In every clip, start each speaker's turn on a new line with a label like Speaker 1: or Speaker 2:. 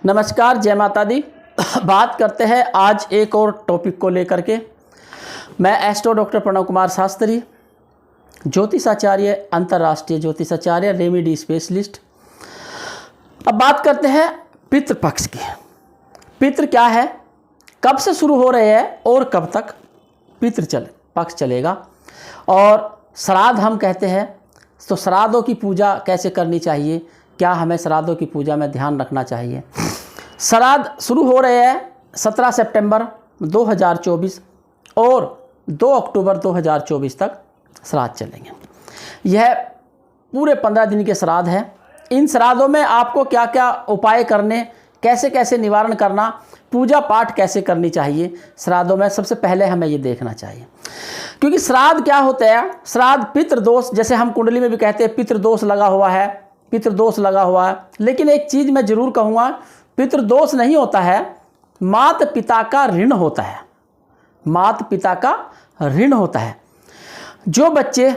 Speaker 1: नमस्कार, जय माता दी। बात करते हैं आज एक और टॉपिक को लेकर के। मैं एस्ट्रो डॉक्टर प्रणव कुमार शास्त्री, ज्योतिषाचार्य, अंतर्राष्ट्रीय ज्योतिषाचार्य, रेमेडी स्पेशलिस्ट। अब बात करते हैं पितृपक्ष की। पितृ क्या है, कब से शुरू हो रहे हैं और कब तक पक्ष चलेगा, और श्राद्ध हम कहते हैं, तो श्राद्धों की पूजा कैसे करनी चाहिए, क्या हमें श्राद्धों की पूजा में ध्यान रखना चाहिए। श्राद्ध शुरू हो रहे हैं 17 सितंबर 2024 और 2 अक्टूबर 2024 तक श्राद्ध चलेंगे। यह पूरे 15 दिन के श्राद्ध हैं। इन श्राद्धों में आपको क्या क्या उपाय करने, कैसे कैसे निवारण करना, पूजा पाठ कैसे करनी चाहिए श्राद्धों में, सबसे पहले हमें ये देखना चाहिए। क्योंकि श्राद्ध क्या होता है, श्राद्ध पितृदोष, जैसे हम कुंडली में भी कहते हैं पितृदोष लगा हुआ है, पितृदोष लगा हुआ है। लेकिन एक चीज़ मैं ज़रूर कहूँगा, पितृदोष नहीं होता है, माता पिता का ऋण होता है। माता पिता का ऋण होता है। जो बच्चे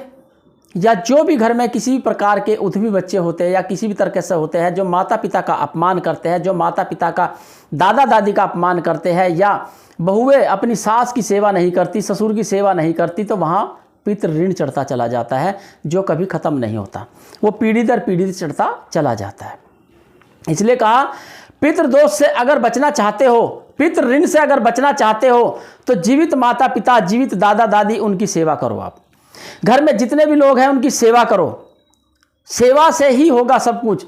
Speaker 1: या जो भी घर में किसी भी प्रकार के उद्यमी बच्चे होते हैं या किसी भी तरीके से होते हैं, जो माता पिता का अपमान करते हैं, जो माता पिता का, दादा दादी का अपमान करते हैं, या बहुएं अपनी सास की सेवा नहीं करती, ससुर की सेवा नहीं करती, तो वहाँ पितृ ऋण चढ़ता चला जाता है, जो कभी ख़त्म नहीं होता। वो पीढ़ी दर पीढ़ी चढ़ता चला जाता है। इसलिए कहा, पितृदोष से अगर बचना चाहते हो, पितृ ऋण से अगर बचना चाहते हो, तो जीवित माता पिता, जीवित दादा दादी, उनकी सेवा करो। आप घर में जितने भी लोग हैं उनकी सेवा करो। सेवा से ही होगा सब कुछ।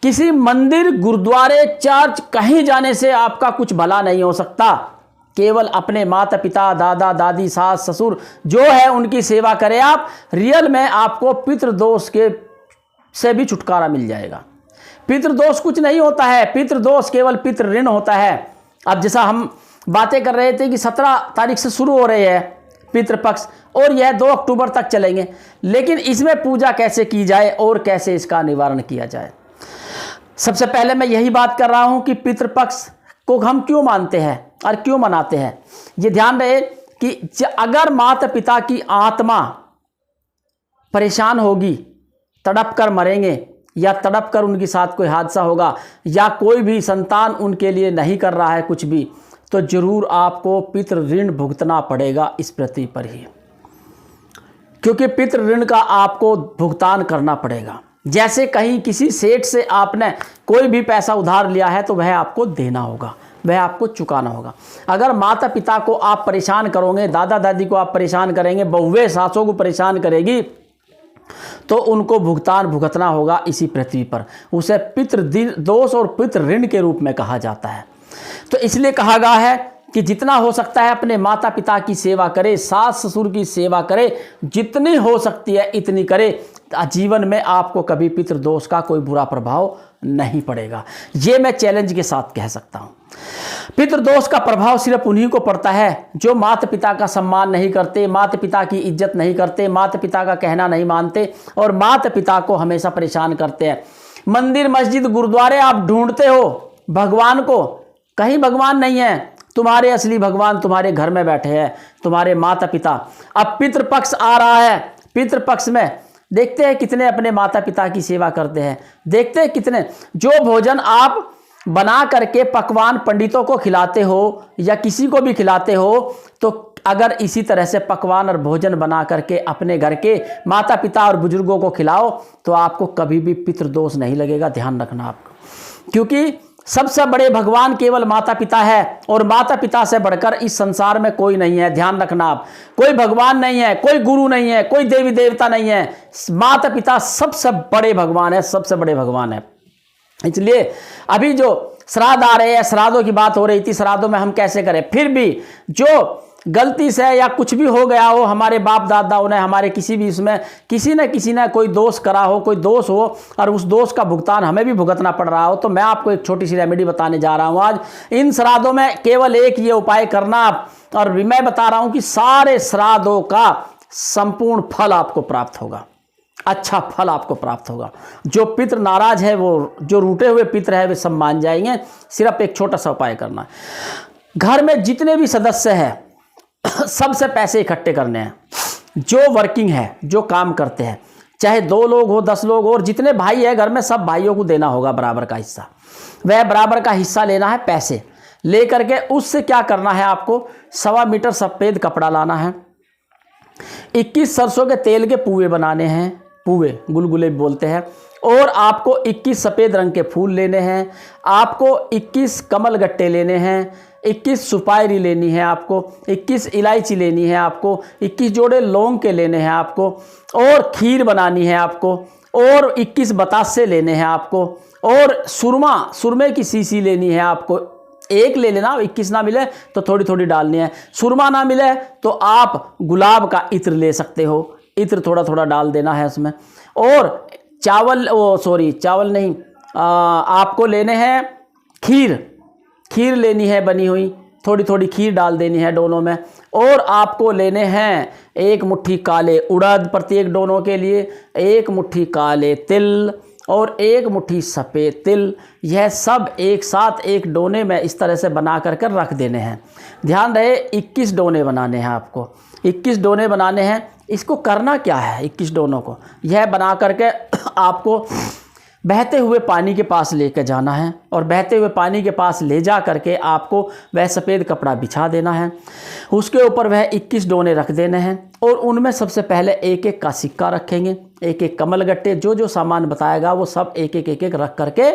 Speaker 1: किसी मंदिर, गुरुद्वारे, चर्च कहीं जाने से आपका कुछ भला नहीं हो सकता। केवल अपने माता पिता, दादा दादी, सास ससुर जो है उनकी सेवा करें आप। रियल में आपको पितृदोष के से भी छुटकारा मिल जाएगा। पितृदोष कुछ नहीं होता है, पितृदोष केवल पितृ ऋण होता है। अब जैसा हम बातें कर रहे थे कि 17 तारीख से शुरू हो रहे हैं पितृपक्ष और यह 2 अक्टूबर तक चलेंगे। लेकिन इसमें पूजा कैसे की जाए और कैसे इसका निवारण किया जाए, सबसे पहले मैं यही बात कर रहा हूं कि पितृपक्ष को हम क्यों मानते हैं और क्यों मनाते हैं। ये ध्यान रहे कि अगर माता पिता की आत्मा परेशान होगी, तड़प कर मरेंगे, या तड़प कर उनके साथ कोई हादसा होगा, या कोई भी संतान उनके लिए नहीं कर रहा है कुछ भी, तो जरूर आपको पितृ ऋण भुगतना पड़ेगा इस पृथ्वी पर ही। क्योंकि पितृ ऋण का आपको भुगतान करना पड़ेगा। जैसे कहीं किसी सेठ से आपने कोई भी पैसा उधार लिया है तो वह आपको देना होगा, वह आपको चुकाना होगा। अगर माता पिता को आप परेशान करोगे, दादा दादी को आप परेशान करेंगे, बहुएं सासों को परेशान करेगी, तो उनको भुगतान भुगतना होगा इसी पृथ्वी पर। उसे पितृ दोष और पितृ ऋण के रूप में कहा जाता है। तो इसलिए कहा गया है कि जितना हो सकता है अपने माता पिता की सेवा करे, सास ससुर की सेवा करे, जितनी हो सकती है इतनी करे। जीवन में आपको कभी पितृदोष का कोई बुरा प्रभाव नहीं पड़ेगा। ये मैं चैलेंज के साथ कह सकता हूँ। पितृदोष का प्रभाव सिर्फ उन्हीं को पड़ता है जो माता पिता का सम्मान नहीं करते, माता पिता की इज्जत नहीं करते, माता पिता का कहना नहीं मानते और माता पिता को हमेशा परेशान करते हैं। मंदिर, मस्जिद, गुरुद्वारे आप ढूंढते हो भगवान को, कहीं भगवान नहीं है। तुम्हारे असली भगवान तुम्हारे घर में बैठे हैं, तुम्हारे माता पिता। अब पितृपक्ष आ रहा है, पितृपक्ष में देखते हैं कितने अपने माता पिता की सेवा करते हैं, देखते हैं कितने। जो भोजन आप बना करके पकवान पंडितों को खिलाते हो या किसी को भी खिलाते हो, तो अगर इसी तरह से पकवान और भोजन बना करके अपने घर के माता पिता और बुजुर्गों को खिलाओ, तो आपको कभी भी पितृदोष नहीं लगेगा। ध्यान रखना आपको, क्योंकि सबसे बड़े भगवान केवल माता पिता है और माता पिता से बढ़कर इस संसार में कोई नहीं है। ध्यान रखना आप, कोई भगवान नहीं है, कोई गुरु नहीं है, कोई देवी देवता नहीं है। माता पिता सबसे बड़े भगवान है, सबसे बड़े भगवान है। इसलिए अभी जो श्राद्ध आ रहे हैं, श्राद्धों की बात हो रही थी, श्राद्धों में हम कैसे करें। फिर भी जो गलती से या कुछ भी हो गया हो, हमारे बाप दादाओं ने, हमारे किसी भी इसमें किसी ने कोई दोष करा हो, कोई दोष हो और उस दोष का भुगतान हमें भी भुगतना पड़ रहा हो, तो मैं आपको एक छोटी सी रेमेडी बताने जा रहा हूं आज। इन श्राद्धों में केवल एक ये उपाय करना, और मैं बता रहा हूं कि सारे श्राद्धों का संपूर्ण फल आपको प्राप्त होगा, अच्छा फल आपको प्राप्त होगा। जो पितृ नाराज है, वो जो रूठे हुए पितृ है, वे सब मान जाएंगे। सिर्फ एक छोटा सा उपाय करना है। घर में जितने भी सदस्य हैं सबसे पैसे इकट्ठे करने हैं। जो वर्किंग है, जो काम करते हैं, चाहे 2 लोग हो, 10 लोग हो, और जितने भाई है घर में सब भाइयों को देना होगा बराबर का हिस्सा। वह बराबर का हिस्सा लेना है पैसे लेकर के। उससे क्या करना है आपको, 1.25 मीटर सफ़ेद कपड़ा लाना है, 21 सरसों के तेल के पुए बनाने हैं, पुए गुलगुले बोलते हैं, और आपको 21 सफ़ेद रंग के फूल लेने हैं, आपको 21 कमल गट्टे लेने हैं, 21 सुपारी लेनी है आपको, 21 इलायची लेनी है आपको, 21 जोड़े लौंग के लेने हैं आपको, और खीर बनानी है आपको, और 21 बतासे लेने हैं आपको, और सुरमे की शीशी लेनी है आपको। एक ले लेना, 21 ना मिले तो थोड़ी थोड़ी डालनी है। सुरमा ना मिले तो आप गुलाब का इत्र ले सकते हो, इत्र थोड़ा थोड़ा डाल देना है उसमें। और चावल नहीं, आपको लेने हैं खीर लेनी है बनी हुई, थोड़ी थोड़ी खीर डाल देनी है दोनों में। और आपको लेने हैं 1 मुट्ठी काले उड़द, प्रत्येक दोनों के लिए 1 मुट्ठी काले तिल और 1 मुट्ठी सफ़ेद तिल। यह सब एक साथ एक डोने में इस तरह से बना कर रख देने हैं। ध्यान रहे 21 डोने बनाने हैं आपको, 21 डोने बनाने हैं। इसको करना क्या है, 21 डोनों को यह बना करके आपको बहते हुए पानी के पास लेकर जाना है, और बहते हुए पानी के पास ले जा करके आपको वह सफ़ेद कपड़ा बिछा देना है। उसके ऊपर वह 21 डोने रख देने हैं, और उनमें सबसे पहले 1-1 का सिक्का रखेंगे, 1-1 कमल गट्टे, जो सामान बताएगा वो सब 1-1 रख करके,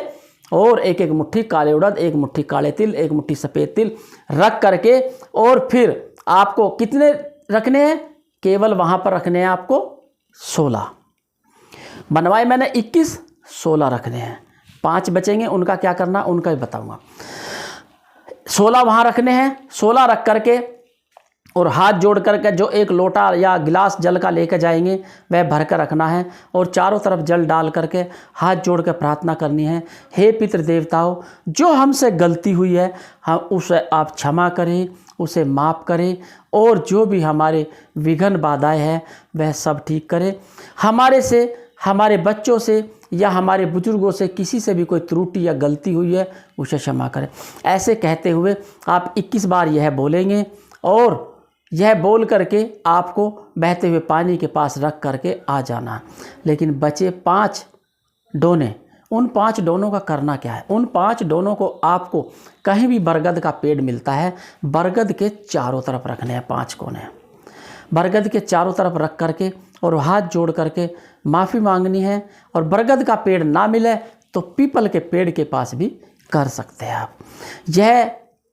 Speaker 1: और 1-1 मुट्ठी काले उड़द, 1 मुट्ठी काले तिल, 1 मुट्ठी सफ़ेद तिल रख करके, और फिर आपको कितने रखने हैं, केवल वहाँ पर रखने हैं आपको 16। बनवाए मैंने 21, 16 रखने हैं। 5 बचेंगे, उनका क्या करना उनका ही बताऊंगा। 16 वहाँ रखने हैं, 16 रख करके और हाथ जोड़ करके जो एक लोटा या गिलास जल का लेकर जाएंगे वह भर कर रखना है, और चारों तरफ जल डाल करके हाथ जोड़ कर प्रार्थना करनी है, हे पितृ देवताओं, जो हमसे गलती हुई है हम उसे आप क्षमा करें, उसे माफ़ करें, और जो भी हमारे विघ्न बाधाएं हैं वह सब ठीक करें। हमारे से, हमारे बच्चों से या हमारे बुजुर्गों से किसी से भी कोई त्रुटि या गलती हुई है उसे क्षमा करें। ऐसे कहते हुए आप 21 बार यह बोलेंगे, और यह बोल करके आपको बहते हुए पानी के पास रख करके आ जाना। लेकिन बचे 5 डोने, उन 5 डोनों का करना क्या है, उन 5 डोनों को आपको कहीं भी बरगद का पेड़ मिलता है, बरगद के चारों तरफ रखने हैं 5 कोने, बरगद के चारों तरफ रख करके और हाथ जोड़ करके माफ़ी मांगनी है। और बरगद का पेड़ ना मिले तो पीपल के पेड़ के पास भी कर सकते हैं आप। यह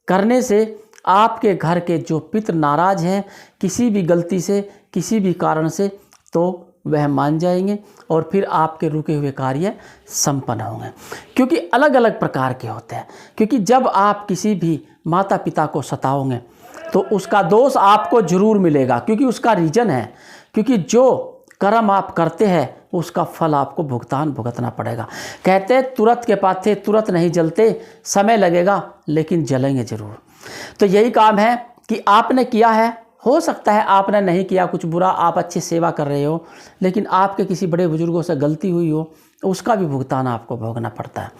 Speaker 1: करने से आपके घर के जो पितृ नाराज हैं किसी भी गलती से, किसी भी कारण से, तो वह मान जाएंगे, और फिर आपके रुके हुए कार्य संपन्न होंगे। क्योंकि अलग अलग प्रकार के होते हैं, क्योंकि जब आप किसी भी माता पिता को सताओगे तो उसका दोष आपको जरूर मिलेगा, क्योंकि उसका रीजन है, क्योंकि जो कर्म आप करते हैं उसका फल आपको भुगतना पड़ेगा। कहते हैं तुरंत के पाथे तुरंत नहीं जलते, समय लगेगा लेकिन जलेंगे जरूर। तो यही काम है कि आपने किया है, हो सकता है आपने नहीं किया कुछ बुरा, आप अच्छी सेवा कर रहे हो, लेकिन आपके किसी बड़े बुजुर्गों से गलती हुई हो, उसका भी भुगतान आपको भोगना पड़ता है।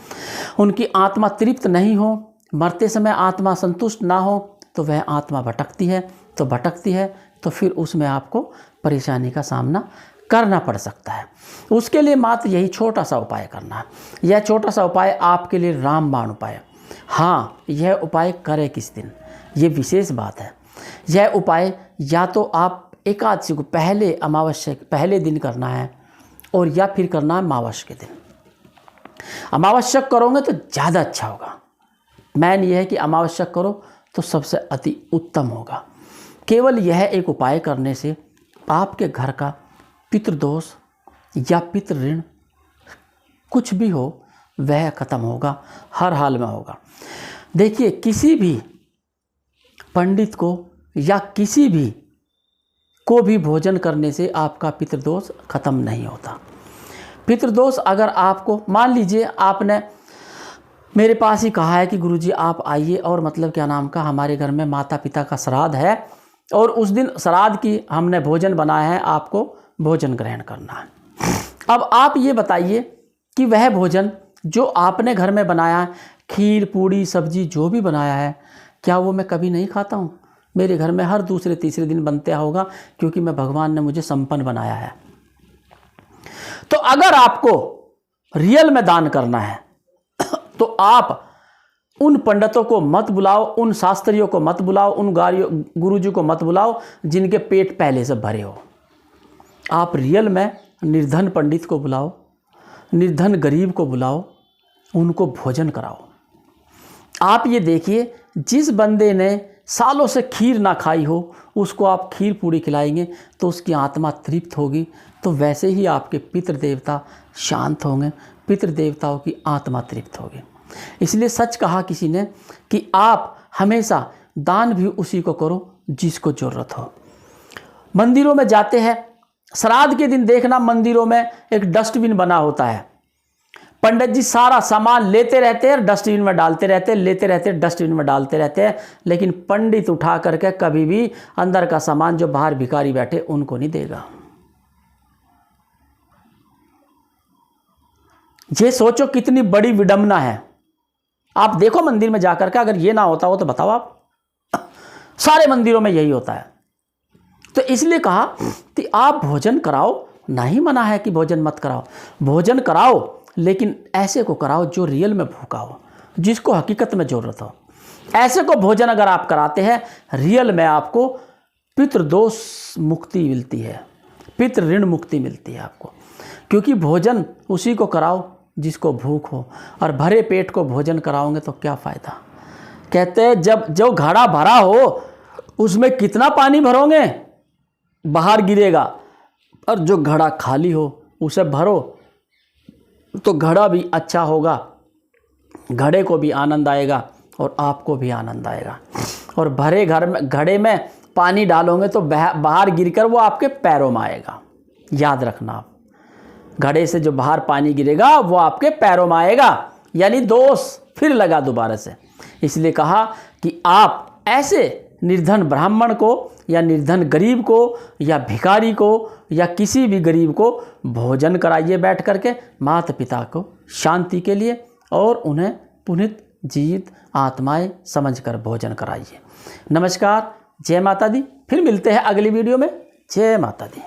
Speaker 1: उनकी आत्मा तृप्त नहीं हो, मरते समय आत्मा संतुष्ट ना हो, तो वह आत्मा भटकती है, तो भटकती है तो फिर उसमें आपको परेशानी का सामना करना पड़ सकता है। उसके लिए मात्र यही छोटा सा उपाय करना है। यह छोटा सा उपाय आपके लिए रामबाण उपाय। हाँ, यह उपाय करें किस दिन, ये विशेष बात है। यह उपाय या तो आप एकादशी को पहले अमावस्या पहले दिन करना है, और या फिर करना है अमावस्या के दिन। अमावस्या करोगे तो ज़्यादा अच्छा होगा। मैन यह है कि अमावस्या करो तो सबसे अति उत्तम होगा। केवल यह एक उपाय करने से आपके घर का पितृदोष या पितृ ऋण कुछ भी हो वह खत्म होगा, हर हाल में होगा। देखिए, किसी भी पंडित को या किसी भी को भी भोजन करने से आपका पितृदोष खत्म नहीं होता। पितृदोष अगर आपको, मान लीजिए आपने मेरे पास ही कहा है कि गुरुजी आप आइए, और मतलब क्या नाम का हमारे घर में माता पिता का श्राद्ध है, और उस दिन श्राद्ध की हमने भोजन बनाया है, आपको भोजन ग्रहण करना है। अब आप ये बताइए कि वह भोजन जो आपने घर में बनाया है, खीर पूड़ी सब्जी जो भी बनाया है, क्या वो मैं कभी नहीं खाता हूँ? मेरे घर में हर दूसरे तीसरे दिन बनता होगा, क्योंकि मैं भगवान ने मुझे संपन्न बनाया है। तो अगर आपको रियल में दान करना है तो आप उन पंडितों को मत बुलाओ, उन शास्त्रियों को मत बुलाओ, उन गुरुजी को मत बुलाओ जिनके पेट पहले से भरे हो। आप रियल में निर्धन पंडित को बुलाओ, निर्धन गरीब को बुलाओ, उनको भोजन कराओ। आप ये देखिए, जिस बंदे ने सालों से खीर ना खाई हो उसको आप खीर पूड़ी खिलाएंगे तो उसकी आत्मा तृप्त होगी। तो वैसे ही आपके पितृ देवता शांत होंगे, पितृ देवताओं की आत्मा तृप्त होगी। इसलिए सच कहा किसी ने कि आप हमेशा दान भी उसी को करो जिसको ज़रूरत हो। मंदिरों में जाते हैं, श्राद्ध के दिन देखना मंदिरों में एक डस्टबिन बना होता है। पंडित जी सारा सामान लेते रहते हैं, डस्टबिन में डालते रहते हैं, लेते रहते हैं, डस्टबिन में डालते रहते हैं, लेकिन पंडित उठा करके कभी भी अंदर का सामान जो बाहर भिखारी बैठे उनको नहीं देगा। ये सोचो कितनी बड़ी विडंबना है। आप देखो मंदिर में जाकर के, अगर ये ना होता हो तो बताओ आप। सारे मंदिरों में यही होता है। तो इसलिए कहा कि आप भोजन कराओ, नहीं मना है कि भोजन मत कराओ, भोजन कराओ, लेकिन ऐसे को कराओ जो रियल में भूखा हो, जिसको हकीकत में ज़रूरत हो। ऐसे को भोजन अगर आप कराते हैं, रियल में आपको पितृदोष मुक्ति मिलती है, पितृ ऋण मुक्ति मिलती है आपको। क्योंकि भोजन उसी को कराओ जिसको भूख हो, और भरे पेट को भोजन कराओगे तो क्या फ़ायदा। कहते हैं जब जो घड़ा भरा हो उसमें कितना पानी भरोगे, बाहर गिरेगा, और जो घड़ा खाली हो उसे भरो तो घड़ा भी अच्छा होगा, घड़े को भी आनंद आएगा और आपको भी आनंद आएगा। और भरे घड़े में पानी डालोगे तो बाहर गिरकर वो आपके पैरों में आएगा। याद रखना, आप घड़े से जो बाहर पानी गिरेगा वो आपके पैरों में आएगा, यानी दोष फिर लगा दोबारा से। इसलिए कहा कि आप ऐसे निर्धन ब्राह्मण को या निर्धन गरीब को या भिखारी को या किसी भी गरीब को भोजन कराइए बैठ करके, माता पिता को शांति के लिए, और उन्हें पुनित जीवित आत्माएं समझकर भोजन कराइए। नमस्कार, जय माता दी। फिर मिलते हैं अगली वीडियो में। जय माता दी।